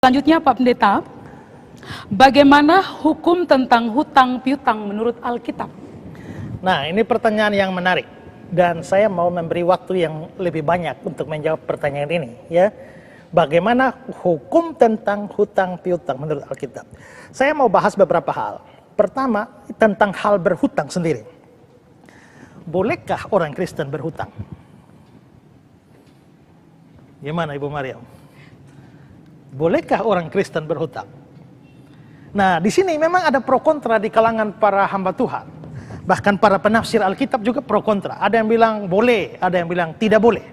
Selanjutnya Pak Pendeta, bagaimana hukum tentang hutang piutang menurut Alkitab? Nah, ini pertanyaan yang menarik dan saya mau memberi waktu yang lebih banyak untuk menjawab pertanyaan ini, ya. Bagaimana hukum tentang hutang piutang menurut Alkitab? Saya mau bahas beberapa hal. Pertama, tentang hal berhutang sendiri. Bolehkah orang Kristen berhutang? Gimana Ibu Maryam? Bolehkah orang Kristen berhutang? Nah, di sini memang ada pro kontra di kalangan para hamba Tuhan. Bahkan para penafsir Alkitab juga pro kontra. Ada yang bilang boleh, ada yang bilang tidak boleh.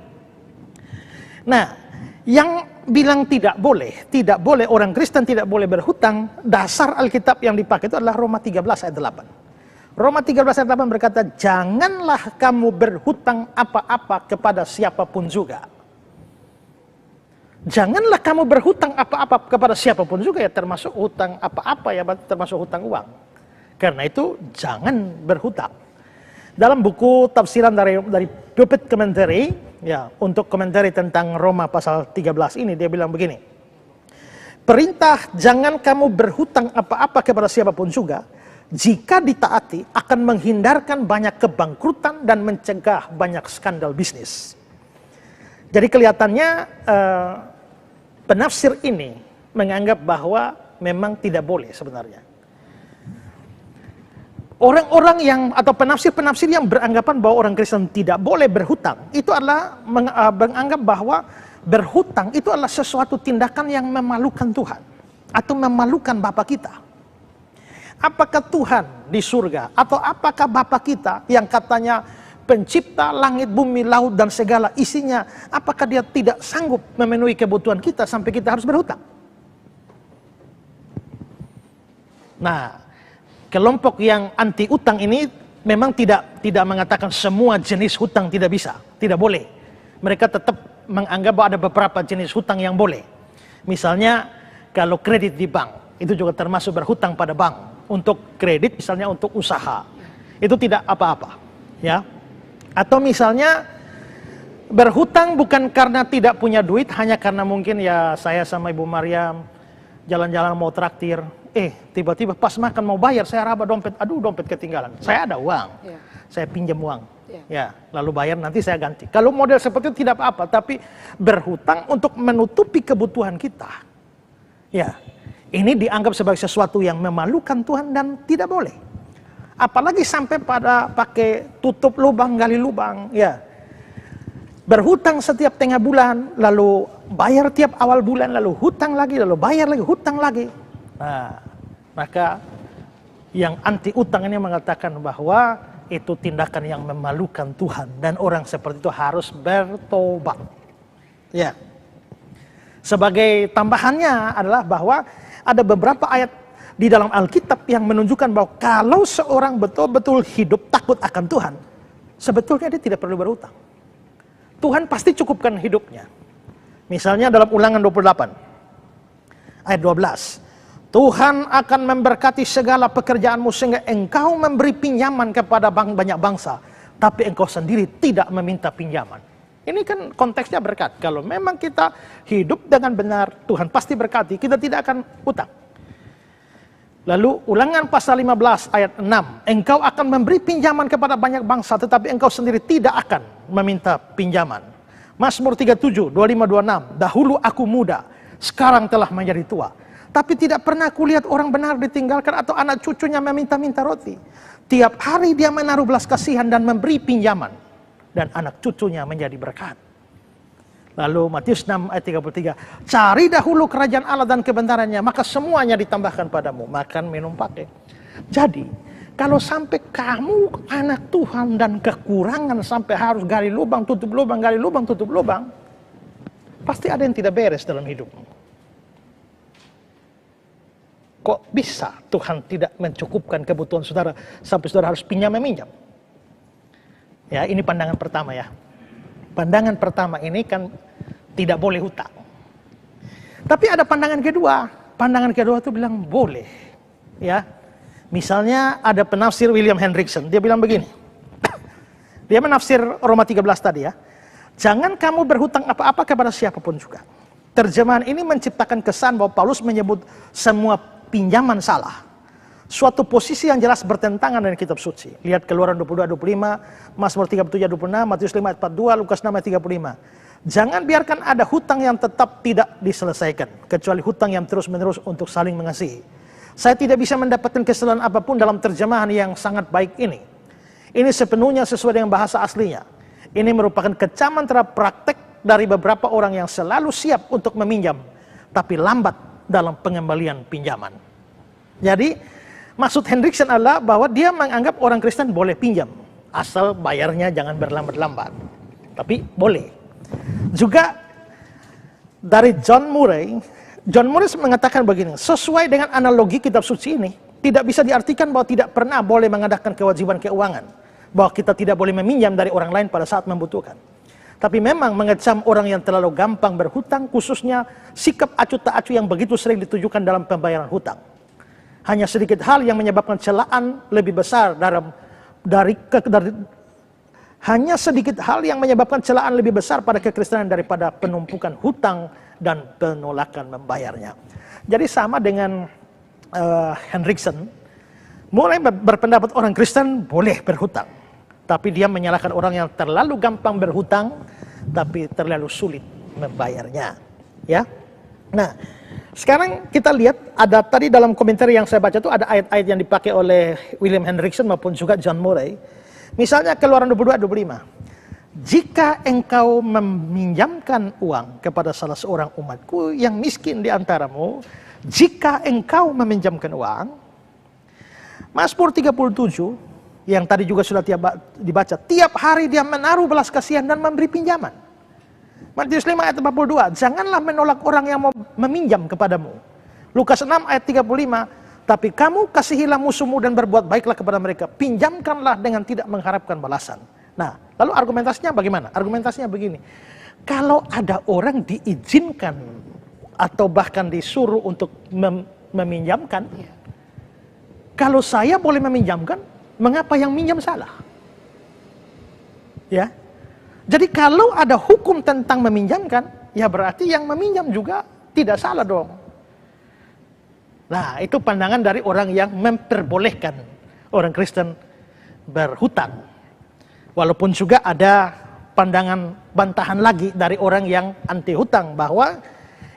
Nah, yang bilang tidak boleh orang Kristen tidak boleh berhutang, dasar Alkitab yang dipakai itu adalah Roma 13 ayat 8. Roma 13 ayat 8 berkata, janganlah kamu berhutang apa-apa kepada siapapun juga. Janganlah kamu berhutang apa-apa kepada siapapun juga, ya termasuk hutang apa-apa, ya termasuk hutang uang. Karena itu jangan berhutang. Dalam buku tafsiran dari Pulpit Commentary, ya, untuk komentari tentang Roma pasal 13 ini, dia bilang begini. Perintah jangan kamu berhutang apa-apa kepada siapapun juga, jika ditaati akan menghindarkan banyak kebangkrutan dan mencegah banyak skandal bisnis. Jadi kelihatannya penafsir ini menganggap bahwa memang tidak boleh sebenarnya. Orang-orang yang atau penafsir-penafsir yang beranggapan bahwa orang Kristen tidak boleh berhutang, itu adalah menganggap bahwa berhutang itu adalah sesuatu tindakan yang memalukan Tuhan atau memalukan Bapa kita. Apakah Tuhan di surga atau apakah Bapa kita yang katanya pencipta langit, bumi, laut, dan segala isinya, apakah dia tidak sanggup memenuhi kebutuhan kita sampai kita harus berhutang? Nah, kelompok yang anti utang ini memang tidak mengatakan semua jenis hutang tidak bisa, tidak boleh. Mereka tetap menganggap bahwa ada beberapa jenis hutang yang boleh. Misalnya, kalau kredit di bank, itu juga termasuk berhutang pada bank. Untuk kredit, misalnya untuk usaha, itu tidak apa-apa, ya. Atau misalnya berhutang bukan karena tidak punya duit, hanya karena mungkin ya saya sama Ibu Maryam jalan-jalan mau traktir, tiba-tiba pas makan mau bayar saya raba dompet, aduh dompet ketinggalan. Saya ada uang, saya pinjam uang, ya lalu bayar nanti saya ganti. Kalau model seperti itu tidak apa-apa, tapi berhutang untuk menutupi kebutuhan kita, ya ini dianggap sebagai sesuatu yang memalukan Tuhan dan tidak boleh. Apalagi sampai pada pakai tutup lubang, gali lubang, ya. Berhutang setiap tengah bulan, lalu bayar tiap awal bulan, lalu hutang lagi, lalu bayar lagi, hutang lagi. Nah, maka yang anti utang ini mengatakan bahwa itu tindakan yang memalukan Tuhan dan orang seperti itu harus bertobat. Ya. Sebagai tambahannya adalah bahwa ada beberapa ayat di dalam Alkitab yang menunjukkan bahwa kalau seorang betul-betul hidup takut akan Tuhan, sebetulnya dia tidak perlu berhutang. Tuhan pasti cukupkan hidupnya. Misalnya dalam Ulangan 28 ayat 12. Tuhan akan memberkati segala pekerjaanmu sehingga engkau memberi pinjaman kepada banyak bangsa, tapi engkau sendiri tidak meminta pinjaman. Ini kan konteksnya berkat. Kalau memang kita hidup dengan benar, Tuhan pasti berkati, kita tidak akan utang. Lalu Ulangan pasal 15 ayat 6. Engkau akan memberi pinjaman kepada banyak bangsa, tetapi engkau sendiri tidak akan meminta pinjaman. Mazmur 37, 25-26. Dahulu aku muda, sekarang telah menjadi tua. Tapi tidak pernah kulihat orang benar ditinggalkan atau anak cucunya meminta-minta roti. Tiap hari dia menaruh belas kasihan dan memberi pinjaman. Dan anak cucunya menjadi berkat. Lalu Matius 6 ayat 33, cari dahulu kerajaan Allah dan kebenarannya, maka semuanya ditambahkan padamu, makan, minum, pakai. Jadi, kalau sampai kamu anak Tuhan dan kekurangan sampai harus gali lubang, tutup lubang, gali lubang, tutup lubang, pasti ada yang tidak beres dalam hidupmu. Kok bisa Tuhan tidak mencukupkan kebutuhan saudara sampai saudara harus pinjam-meminjam? Ya, ini pandangan pertama ya. Pandangan pertama ini kan tidak boleh hutang. Tapi ada pandangan kedua. Pandangan kedua itu bilang boleh. Ya. Misalnya ada penafsir William Hendrickson. Dia bilang begini. Dia menafsir Roma 13 tadi ya. Jangan kamu berhutang apa-apa kepada siapapun juga. terjemahan ini menciptakan kesan bahwa Paulus menyebut semua pinjaman salah. Suatu posisi yang jelas bertentangan dengan kitab suci. Lihat Keluaran 22-25, Mazmur 37-26, Matius 5-42, Lukas 6-35. Jangan biarkan ada hutang yang tetap tidak diselesaikan, kecuali hutang yang terus-menerus untuk saling mengasihi. Saya tidak bisa mendapatkan kesalahan apapun dalam terjemahan yang sangat baik ini. Ini sepenuhnya sesuai dengan bahasa aslinya. Ini merupakan kecaman terhadap praktek dari beberapa orang yang selalu siap untuk meminjam, tapi lambat dalam pengembalian pinjaman. Jadi, maksud Hendriksen adalah bahwa dia menganggap orang Kristen boleh pinjam, asal bayarnya jangan berlambat-lambat. Tapi boleh. Juga dari John Murray mengatakan begini, sesuai dengan analogi kitab suci ini, tidak bisa diartikan bahwa tidak pernah boleh mengadakan kewajiban keuangan, bahwa kita tidak boleh meminjam dari orang lain pada saat membutuhkan. Tapi memang mengecam orang yang terlalu gampang berhutang, khususnya sikap acuh tak acuh yang begitu sering ditujukan dalam pembayaran hutang. Hanya sedikit hal yang menyebabkan celaan lebih besar hanya sedikit hal yang menyebabkan celaan lebih besar pada kekristenan daripada penumpukan hutang dan penolakan membayarnya. Jadi sama dengan Hendriksen, mulai berpendapat orang Kristen boleh berhutang, tapi dia menyalahkan orang yang terlalu gampang berhutang, tapi terlalu sulit membayarnya. Ya, nah. Sekarang kita lihat ada tadi dalam komentar yang saya baca itu ada ayat-ayat yang dipakai oleh William Hendriksen maupun juga John Murray. Misalnya Keluaran 22-25. Jika engkau meminjamkan uang kepada salah seorang umatku yang miskin di antaramu, jika engkau meminjamkan uang, Mazmur 37 yang tadi juga sudah dibaca, tiap hari dia menaruh belas kasihan dan memberi pinjaman. Matius 5 ayat 42, janganlah menolak orang yang mau meminjam kepadamu. Lukas 6 ayat 35, tapi kamu kasihilah musuhmu dan berbuat baiklah kepada mereka. Pinjamkanlah dengan tidak mengharapkan balasan. Nah, lalu argumentasinya bagaimana? Argumentasinya begini, kalau ada orang diizinkan atau bahkan disuruh untuk meminjamkan, kalau saya boleh meminjamkan, mengapa yang minjam salah? Ya. Jadi kalau ada hukum tentang meminjamkan, ya berarti yang meminjam juga tidak salah dong. Nah, itu pandangan dari orang yang memperbolehkan orang Kristen berhutang. Walaupun juga ada pandangan bantahan lagi dari orang yang anti hutang, bahwa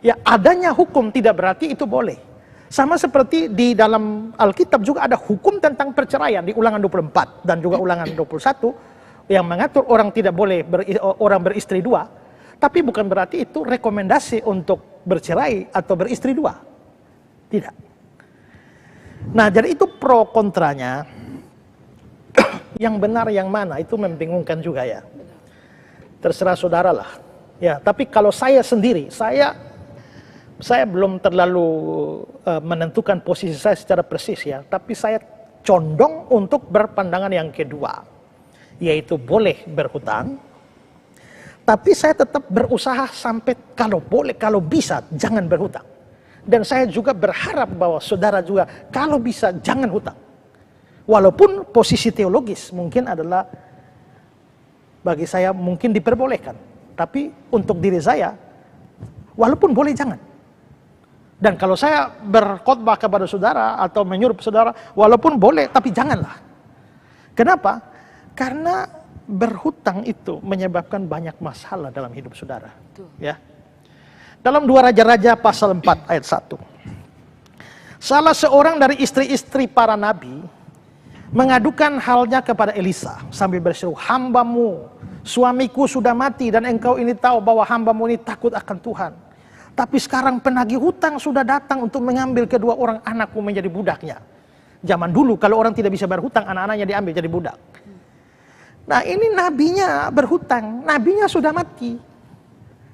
ya adanya hukum tidak berarti itu boleh. Sama seperti di dalam Alkitab juga ada hukum tentang perceraian di Ulangan 24 dan juga Ulangan 21, yang mengatur orang tidak boleh orang beristri dua, tapi bukan berarti itu rekomendasi untuk bercerai atau beristri dua. Tidak. Nah, jadi itu pro kontranya. Yang benar yang mana itu membingungkan juga ya. Terserah saudara lah. Ya, tapi kalau saya sendiri, saya belum terlalu menentukan posisi saya secara persis ya, tapi saya condong untuk berpandangan yang kedua, yaitu boleh berhutang, tapi saya tetap berusaha sampai kalau boleh, kalau bisa, jangan berhutang. Dan saya juga berharap bahwa saudara juga, kalau bisa, jangan hutang. Walaupun posisi teologis mungkin adalah, bagi saya mungkin diperbolehkan. Tapi untuk diri saya, walaupun boleh, jangan. Dan kalau saya berkhotbah kepada saudara, atau menyuruh saudara, walaupun boleh, tapi janganlah. Kenapa? Karena berhutang itu menyebabkan banyak masalah dalam hidup saudara. Ya. Dalam 2 Raja-Raja pasal 4 ayat 1. Salah seorang dari istri-istri para nabi mengadukan halnya kepada Elisa sambil berseru, hambamu, suamiku sudah mati dan engkau ini tahu bahwa hambamu ini takut akan Tuhan. Tapi sekarang penagih hutang sudah datang untuk mengambil kedua orang anakku menjadi budaknya. Zaman dulu kalau orang tidak bisa berhutang, anak-anaknya diambil jadi budak. Nah, ini nabinya berhutang, nabinya sudah mati.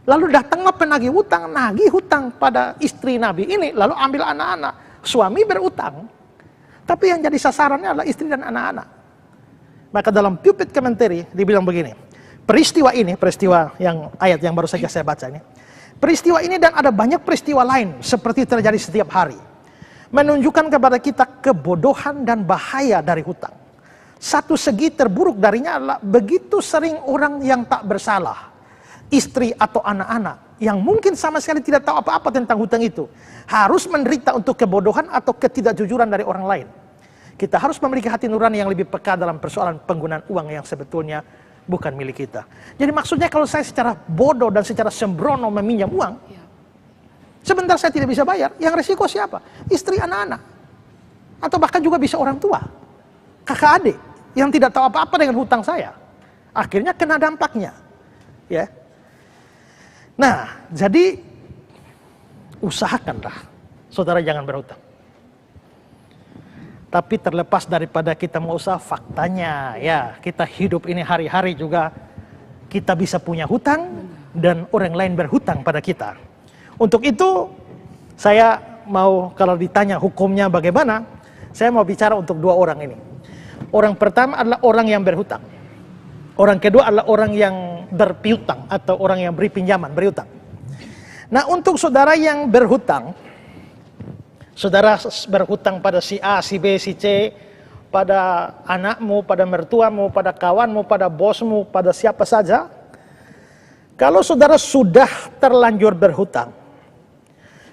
Lalu datanglah penagih hutang, nagih hutang pada istri nabi ini, lalu ambil anak-anak. Suami berutang, tapi yang jadi sasarannya adalah istri dan anak-anak. Maka dalam pulpit commentary dibilang begini, peristiwa ini, peristiwa yang ayat yang baru saja saya baca ini, peristiwa ini dan ada banyak peristiwa lain seperti terjadi setiap hari, menunjukkan kepada kita kebodohan dan bahaya dari hutang. Satu segi terburuk darinya adalah begitu sering orang yang tak bersalah istri atau anak-anak yang mungkin sama sekali tidak tahu apa-apa tentang hutang itu, harus menderita untuk kebodohan atau ketidakjujuran dari orang lain. Kita harus memiliki hati nurani yang lebih peka dalam persoalan penggunaan uang yang sebetulnya bukan milik kita. Jadi maksudnya kalau saya secara bodoh dan secara sembrono meminjam uang, sebentar saya tidak bisa bayar, yang resiko siapa? Istri, anak-anak. Atau bahkan juga bisa orang tua, kakak adik, yang tidak tahu apa-apa dengan hutang saya. Akhirnya kena dampaknya. Ya. Nah, jadi usahakanlah saudara jangan berhutang. Tapi terlepas daripada kita mau usaha, faktanya ya kita hidup ini hari-hari juga kita bisa punya hutang dan orang lain berhutang pada kita. Untuk itu saya mau, kalau ditanya hukumnya bagaimana, saya mau bicara untuk dua orang ini. Orang pertama adalah orang yang berhutang. Orang kedua adalah orang yang berpiutang atau orang yang beri pinjaman, berhutang. Nah, untuk saudara yang berhutang, saudara berhutang pada si A, si B, si C, pada anakmu, pada mertuamu, pada kawanmu, pada bosmu, pada siapa saja. Kalau saudara sudah terlanjur berhutang,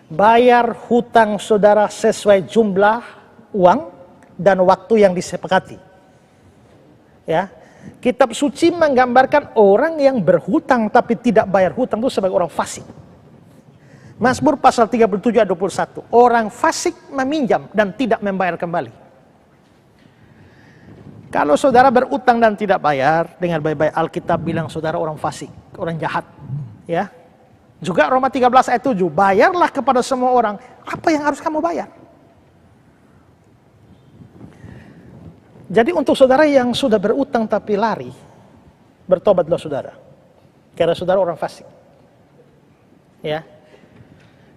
bayar hutang saudara sesuai jumlah uang dan waktu yang disepakati. Ya, Kitab suci menggambarkan orang yang berhutang tapi tidak bayar hutang itu sebagai orang fasik. Mazmur pasal 37 ayat 21. Orang fasik meminjam dan tidak membayar kembali. Kalau saudara berutang dan tidak bayar, dengan baik-baik Alkitab bilang saudara orang fasik, orang jahat. Ya. Juga Roma 13 ayat 7, bayarlah kepada semua orang apa yang harus kamu bayar. Jadi untuk saudara yang sudah berutang tapi lari, bertobatlah saudara. Karena saudara orang fasik. Ya.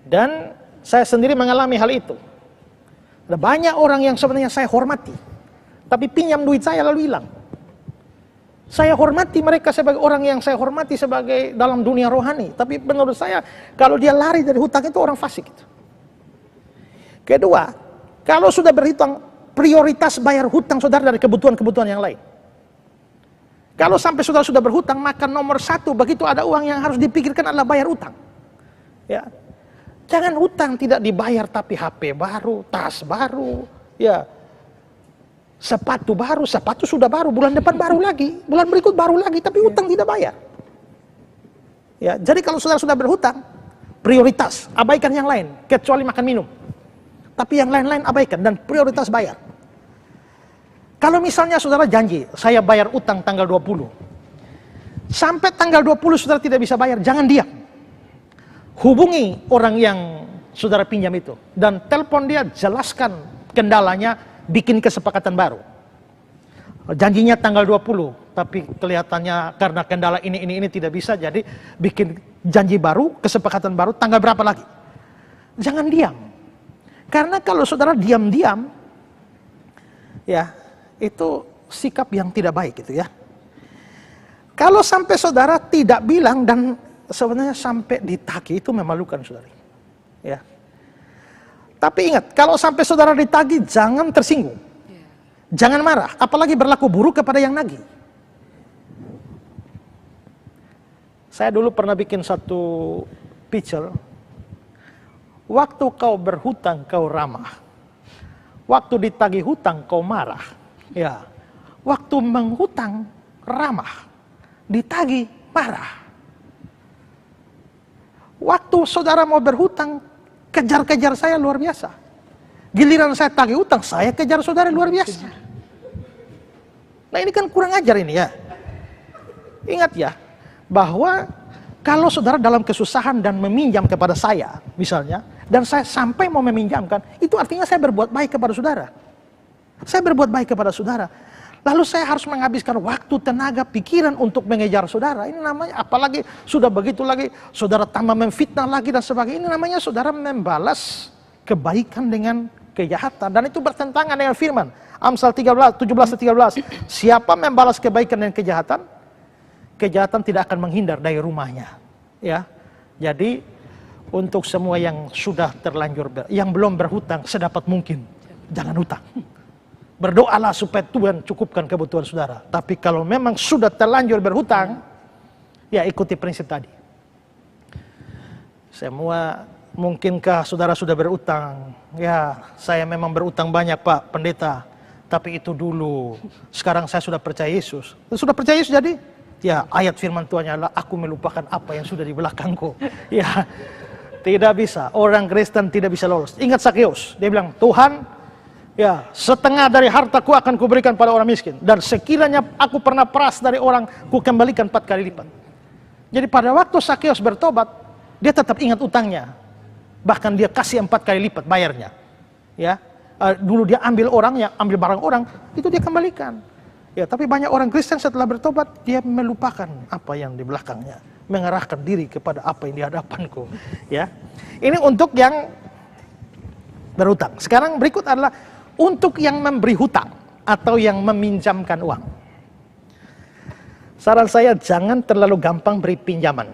Dan saya sendiri mengalami hal itu. Ada banyak orang yang sebenarnya saya hormati, tapi pinjam duit saya lalu hilang. Saya hormati mereka sebagai orang yang saya hormati sebagai dalam dunia rohani. Tapi menurut saya, kalau dia lari dari hutang itu orang fasik. Kedua, kalau sudah berhutang, prioritas bayar hutang saudara dari kebutuhan-kebutuhan yang lain. Kalau sampai saudara sudah berhutang, maka nomor satu begitu ada uang yang harus dipikirkan adalah bayar hutang. Ya. Jangan hutang tidak dibayar tapi HP baru, tas baru, ya. Sepatu baru, sepatu sudah baru, bulan depan baru lagi, bulan berikut baru lagi, tapi hutang tidak bayar. Ya, jadi kalau saudara sudah berhutang, prioritas abaikan yang lain, kecuali makan minum. Tapi yang lain-lain abaikan dan prioritas bayar. Kalau misalnya saudara janji, saya bayar utang tanggal 20. Sampai tanggal 20 saudara tidak bisa bayar, jangan diam. Hubungi orang yang saudara pinjam itu dan telepon dia, jelaskan kendalanya, bikin kesepakatan baru. Janjinya tanggal 20, tapi kelihatannya karena kendala ini tidak bisa, jadi bikin janji baru, kesepakatan baru, tanggal berapa lagi. Jangan diam. Karena kalau saudara diam-diam, ya, itu sikap yang tidak baik gitu ya. Kalau sampai saudara tidak bilang dan sebenarnya sampai ditagih, itu memalukan saudara. Ya. Tapi ingat, kalau sampai saudara ditagih, jangan tersinggung. Jangan marah, apalagi berlaku buruk kepada yang nagih. Saya dulu pernah bikin satu picture. Waktu kau berhutang, kau ramah. Waktu ditagih hutang, kau marah. Ya. Waktu menghutang, ramah. Ditagih, marah. Waktu saudara mau berhutang, kejar-kejar saya luar biasa. Giliran saya tagih hutang, saya kejar saudara luar biasa. Nah ini kan kurang ajar ini ya. Ingat ya, bahwa kalau saudara dalam kesusahan dan meminjam kepada saya, misalnya, dan saya sampai mau meminjamkan, itu artinya saya berbuat baik kepada saudara. Saya berbuat baik kepada saudara. Lalu saya harus menghabiskan waktu, tenaga, pikiran untuk mengejar saudara. Ini namanya, apalagi sudah begitu lagi, saudara tambah memfitnah lagi dan sebagainya. Ini namanya saudara membalas kebaikan dengan kejahatan. Dan itu bertentangan dengan firman. Amsal 17:13. Siapa membalas kebaikan dengan kejahatan, kejahatan tidak akan menghindar dari rumahnya. Ya, jadi untuk semua yang sudah terlanjur, yang belum berhutang, sedapat mungkin jangan hutang. Berdoalah supaya Tuhan cukupkan kebutuhan saudara. Tapi kalau memang sudah terlanjur berhutang, Ya, ikuti prinsip tadi. Semua, mungkinkah saudara sudah berutang? Ya, saya memang berutang banyak Pak Pendeta, tapi itu dulu. Sekarang saya sudah percaya Yesus. Sudah percaya Yesus jadi? Ya, ayat firman Tuhan adalah aku melupakan apa yang sudah di belakangku. Ya, tidak bisa. Orang Kristen tidak bisa lolos. Ingat Sakeus, dia bilang, Tuhan, ya, setengah dari hartaku akan kuberikan pada orang miskin. Dan sekiranya aku pernah peras dari orang, ku kembalikan 4 kali lipat. Jadi pada waktu Sakeus bertobat, dia tetap ingat utangnya. Bahkan dia kasih 4 kali lipat bayarnya. Ya, dulu dia ambil orangnya, ambil barang orang, itu dia kembalikan. Ya, tapi banyak orang Kristen setelah bertobat, dia melupakan apa yang di belakangnya. Mengarahkan diri kepada apa yang di hadapanku. Ya, ini untuk yang berhutang. Sekarang berikut adalah untuk yang memberi hutang atau yang meminjamkan uang. Saran saya jangan terlalu gampang beri pinjaman.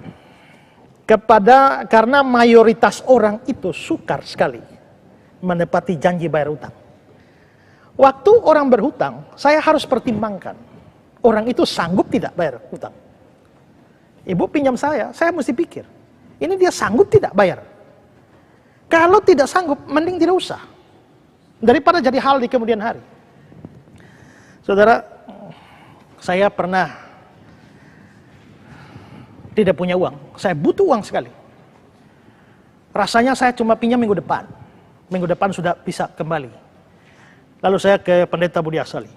Karena mayoritas orang itu sukar sekali menepati janji bayar hutang. Waktu orang berhutang, saya harus pertimbangkan. Orang itu sanggup tidak bayar hutang. Ibu pinjam saya mesti pikir. Ini dia sanggup tidak bayar. Kalau tidak sanggup, mending tidak usah. Daripada jadi hal di kemudian hari. Saudara, saya pernah tidak punya uang. Saya butuh uang sekali. Rasanya saya cuma pinjam minggu depan. Minggu depan sudah bisa kembali. Lalu saya ke Pendeta Budi Asali.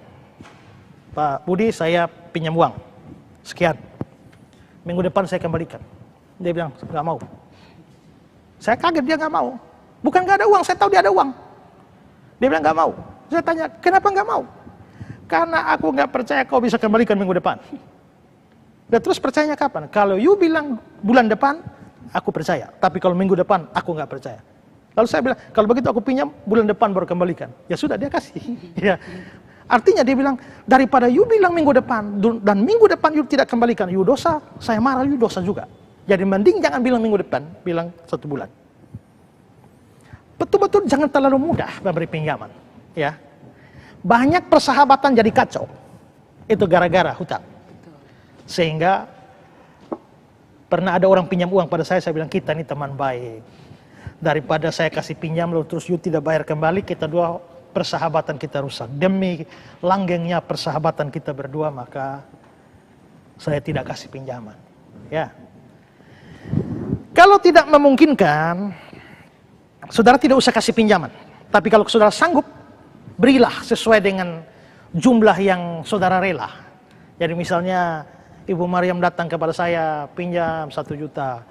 Pak Budi, saya pinjam uang. Sekian. Minggu depan saya kembalikan. Dia bilang, nggak mau. Saya kaget dia nggak mau. Bukan nggak ada uang, saya tahu dia ada uang. Dia bilang nggak mau. Saya tanya, kenapa nggak mau? Karena aku nggak percaya kau bisa kembalikan minggu depan. Dan terus percayanya kapan? Kalau you bilang bulan depan, aku percaya. Tapi kalau minggu depan, aku nggak percaya. Lalu saya bilang, kalau begitu aku pinjam, bulan depan baru kembalikan. Ya sudah, dia kasih. Ya. Artinya dia bilang, daripada you bilang minggu depan, dan minggu depan you tidak kembalikan, you dosa, saya marah, you dosa juga. Jadi mending jangan bilang minggu depan, bilang 1 bulan. Betul-betul jangan terlalu mudah memberi pinjaman. Ya. Banyak persahabatan jadi kacau. Itu gara-gara hutang. Sehingga pernah ada orang pinjam uang pada saya bilang, kita ini teman baik. Daripada saya kasih pinjam lalu terus you tidak bayar kembali, kita dua persahabatan kita rusak. Demi langgengnya persahabatan kita berdua, maka saya tidak kasih pinjaman. Ya. Kalau tidak memungkinkan, saudara tidak usah kasih pinjaman. Tapi kalau saudara sanggup, berilah sesuai dengan jumlah yang saudara rela. Jadi misalnya Ibu Mariam datang kepada saya, pinjam 1 juta.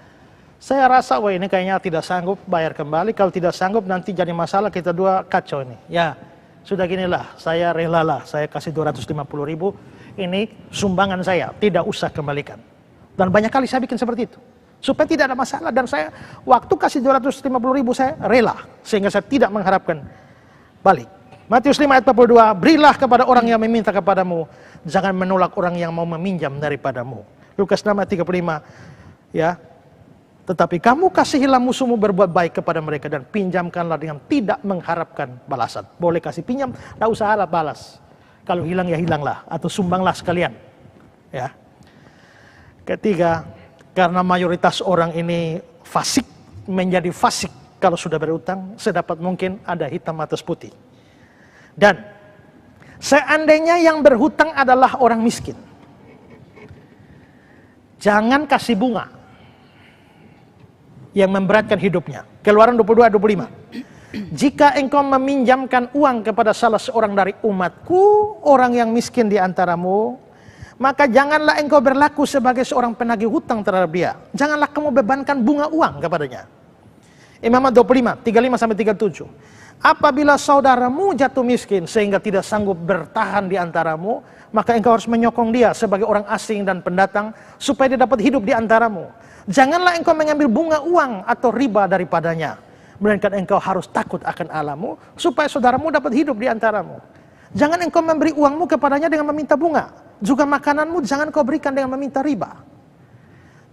Saya rasa, wah ini kayaknya tidak sanggup bayar kembali. Kalau tidak sanggup nanti jadi masalah, kita dua kacau ini. Ya, sudah ginilah, saya relalah, saya kasih 250.000. Ini sumbangan saya, tidak usah kembalikan. Dan banyak kali saya bikin seperti itu. Supaya tidak ada masalah. Dan saya, waktu kasih 250.000 saya rela. Sehingga saya tidak mengharapkan balik. Matius 5 ayat 42, berilah kepada orang yang meminta kepadamu, jangan menolak orang yang mau meminjam daripadamu. Lukas 6 ayat 35, ya. Tetapi kamu kasihilah musuhmu, berbuat baik kepada mereka, dan pinjamkanlah dengan tidak mengharapkan balasan. Boleh kasih pinjam, tak usah harap balas. Kalau hilang ya hilanglah, atau sumbanglah sekalian. Ya. Ketiga, karena mayoritas orang ini fasik, menjadi fasik kalau sudah berutang, sedapat mungkin ada hitam atas putih. Dan seandainya yang berhutang adalah orang miskin, jangan kasih bunga yang memberatkan hidupnya. Keluaran 22-25. Jika engkau meminjamkan uang kepada salah seorang dari umatku, orang yang miskin di antaramu, maka janganlah engkau berlaku sebagai seorang penagih hutang terhadap dia. Janganlah kamu bebankan bunga uang kepadanya. Imamat 25, 35-37. Apabila saudaramu jatuh miskin sehingga tidak sanggup bertahan di antaramu, maka engkau harus menyokong dia sebagai orang asing dan pendatang supaya dia dapat hidup di antaramu. Janganlah engkau mengambil bunga uang atau riba daripadanya, melainkan engkau harus takut akan Allahmu supaya saudaramu dapat hidup di antaramu. Jangan engkau memberi uangmu kepadanya dengan meminta bunga, juga makananmu jangan kau berikan dengan meminta riba.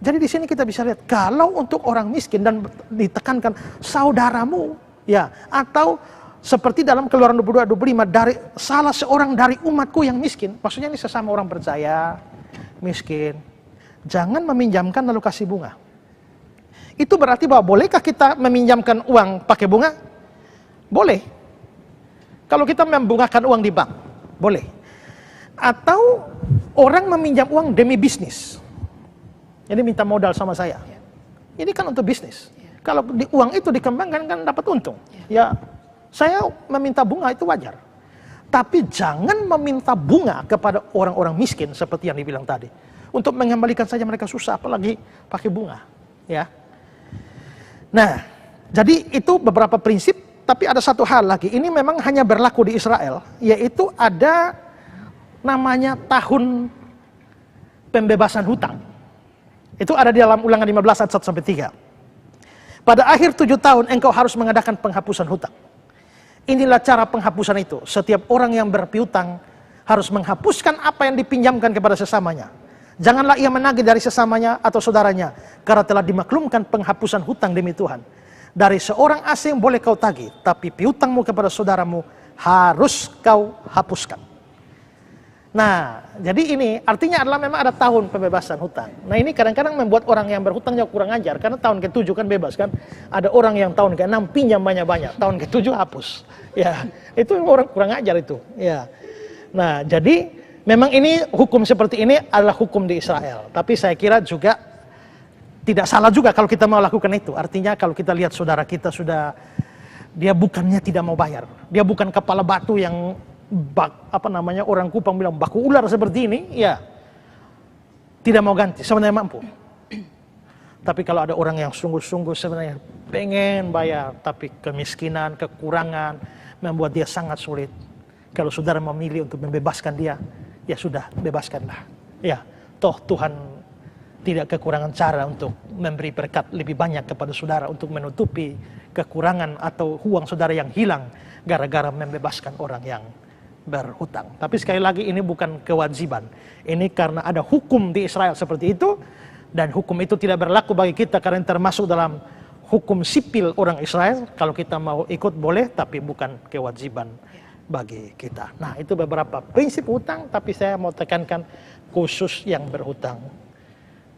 Jadi di sini kita bisa lihat, kalau untuk orang miskin dan ditekankan saudaramu, ya, atau seperti dalam Keluaran 22-25, dari salah seorang dari umatku yang miskin, maksudnya ini sesama orang percaya, miskin. Jangan meminjamkan lalu kasih bunga. Itu berarti bahwa bolehkah kita meminjamkan uang pakai bunga? Boleh. Kalau kita membungakan uang di bank, boleh. Atau orang meminjam uang demi bisnis. Jadi minta modal sama saya. Ini kan untuk bisnis. Kalau uang itu dikembangkan kan dapat untung. Ya, saya meminta bunga itu wajar. Tapi jangan meminta bunga kepada orang-orang miskin seperti yang dibilang tadi. Untuk mengembalikan saja mereka susah, apalagi pakai bunga. Ya. Nah, jadi itu beberapa prinsip, tapi ada satu hal lagi. Ini memang hanya berlaku di Israel, yaitu ada namanya tahun pembebasan hutang. Itu ada di dalam Ulangan 15 ayat 1-3. Pada akhir 7 tahun engkau harus mengadakan penghapusan hutang. Inilah cara penghapusan itu. Setiap orang yang berpiutang harus menghapuskan apa yang dipinjamkan kepada sesamanya. Janganlah ia menagih dari sesamanya atau saudaranya, karena telah dimaklumkan penghapusan hutang demi Tuhan. Dari seorang asing boleh kau tagih, tapi piutangmu kepada saudaramu harus kau hapuskan. Nah, jadi ini artinya adalah memang ada tahun pembebasan hutang. Nah, ini kadang-kadang membuat orang yang berhutang juga kurang ajar, karena tahun ke-7 kan bebas kan. Ada orang yang tahun ke-6 pinjam banyak-banyak, tahun ke-7 hapus. Ya, itu orang kurang ajar itu. Ya. Nah, jadi memang ini hukum seperti ini adalah hukum di Israel. Tapi saya kira juga tidak salah juga kalau kita mau lakukan itu. Artinya kalau kita lihat saudara kita sudah, dia bukannya tidak mau bayar. Dia bukan kepala batu yang orang Kupang bilang baku ular seperti ini, ya tidak mau ganti, sebenarnya mampu. Tapi kalau ada orang yang sungguh-sungguh sebenarnya pengen bayar, tapi kemiskinan, kekurangan membuat dia sangat sulit. Kalau saudara memilih untuk membebaskan dia, ya sudah, bebaskanlah. Ya, toh Tuhan tidak kekurangan cara untuk memberi berkat lebih banyak kepada saudara untuk menutupi kekurangan atau uang saudara yang hilang gara-gara membebaskan orang yang berhutang. Tapi sekali lagi ini bukan kewajiban. Ini karena ada hukum di Israel seperti itu, dan hukum itu tidak berlaku bagi kita karena termasuk dalam hukum sipil orang Israel. Kalau kita mau ikut boleh, tapi bukan kewajiban bagi kita. Nah, itu beberapa prinsip hutang, tapi saya mau tekankan khusus yang berhutang.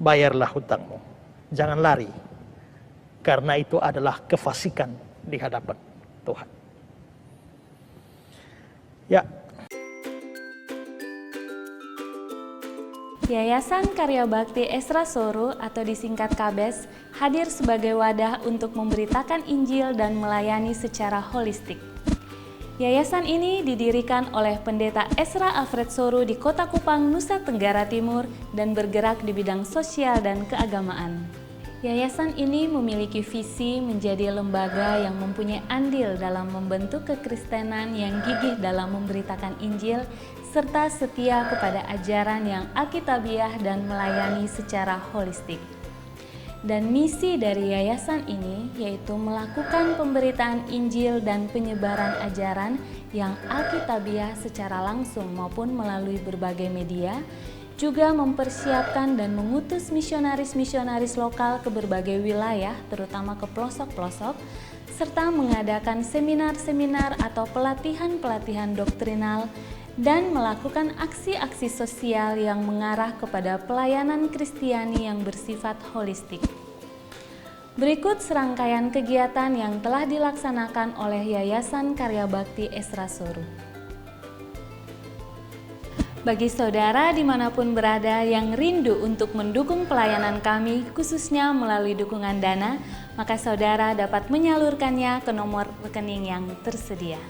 Bayarlah hutangmu. Jangan lari. Karena itu adalah kefasikan di hadapan Tuhan. Ya. Yayasan Karya Bakti Esra Soru atau disingkat KABES hadir sebagai wadah untuk memberitakan Injil dan melayani secara holistik. Yayasan ini didirikan oleh Pendeta Esra Alfred Soru di Kota Kupang, Nusa Tenggara Timur dan bergerak di bidang sosial dan keagamaan. Yayasan ini memiliki visi menjadi lembaga yang mempunyai andil dalam membentuk kekristenan yang gigih dalam memberitakan Injil serta setia kepada ajaran yang alkitabiah dan melayani secara holistik. Dan misi dari yayasan ini yaitu melakukan pemberitaan Injil dan penyebaran ajaran yang alkitabiah secara langsung maupun melalui berbagai media, juga mempersiapkan dan mengutus misionaris-misionaris lokal ke berbagai wilayah, terutama ke pelosok-pelosok, serta mengadakan seminar-seminar atau pelatihan-pelatihan doktrinal, dan melakukan aksi-aksi sosial yang mengarah kepada pelayanan Kristiani yang bersifat holistik. Berikut serangkaian kegiatan yang telah dilaksanakan oleh Yayasan Karya Bakti Esra Soru. Bagi saudara dimanapun berada yang rindu untuk mendukung pelayanan kami, khususnya melalui dukungan dana, maka saudara dapat menyalurkannya ke nomor rekening yang tersedia.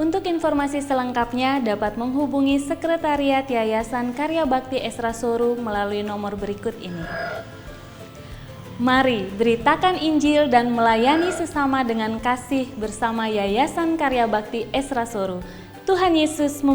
Untuk informasi selengkapnya dapat menghubungi Sekretariat Yayasan Karya Bakti Esra Soru melalui nomor berikut ini. Mari beritakan Injil dan melayani sesama dengan kasih bersama Yayasan Karya Bakti Esra Soru. Tuhan Yesus memberkati.